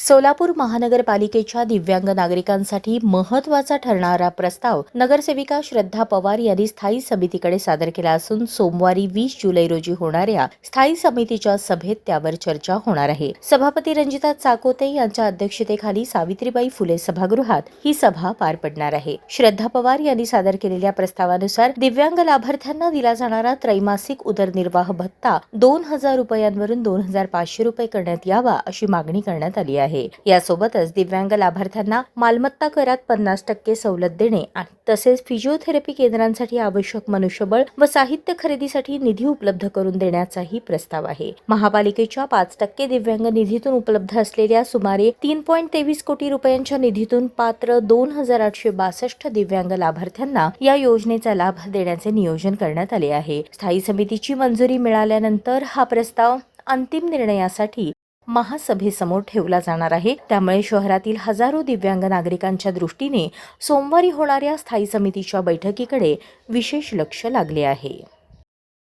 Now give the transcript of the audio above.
सोलापूर महानगरपालिकेच्या दिव्यांग नागरिकांसाठी महत्त्वाचा ठरणारा प्रस्ताव नगरसेविका श्रद्धा पवार यांनी स्थायी समितीकडे सादर केला असून सोमवारी 20 जुलै रोजी होणाऱ्या स्थायी समितीच्या सभेत त्यावर चर्चा होणार आहे। सभापती रंजिता चाकोते यांच्या अध्यक्षतेखाली सावित्रीबाई फुले सभागृहात ही सभा पार पडणार आहे। श्रद्धा पवार यांनी सादर केलेल्या प्रस्तावानुसार दिव्यांग लाभार्थ्यांना दिला जाणारा त्रैमासिक उदरनिर्वाह भत्ता 2000 रुपयांवरून 2500 रुपये करण्यात यावा अशी मागणी करण्यात आली आहे। यासोबतच दिव्यांग लाभार्थ्यांना मालमत्ता करात 50% सवलत देणे तसेच फिजिओथेरपी केंद्रांसाठी आवश्यक मनुष्यबळ व साहित्य खरेदीसाठी निधी उपलब्ध करून देण्याचाही प्रस्ताव आहे। महापालिकेच्या 5% दिव्यांग निधीतून उपलब्ध असलेल्या सुमारे 3.23 कोटी रुपयांच्या निधीतून पात्र 2862 दिव्यांग लाभार्थ्यांना या योजनेचा लाभ देण्याचे नियोजन करण्यात आले आहे। स्थायी समितीची मंजुरी मिळाल्यानंतर हा प्रस्ताव अंतिम निर्णयासाठी महासभेसमोर ठेवला जाणार आहे। त्यामुळे शहरातील हजारो दिव्यांग नागरिकांच्या दृष्टीने सोमवारी होणाऱ्या स्थायी समितीच्या बैठकीकडे विशेष लक्ष लागले आहे।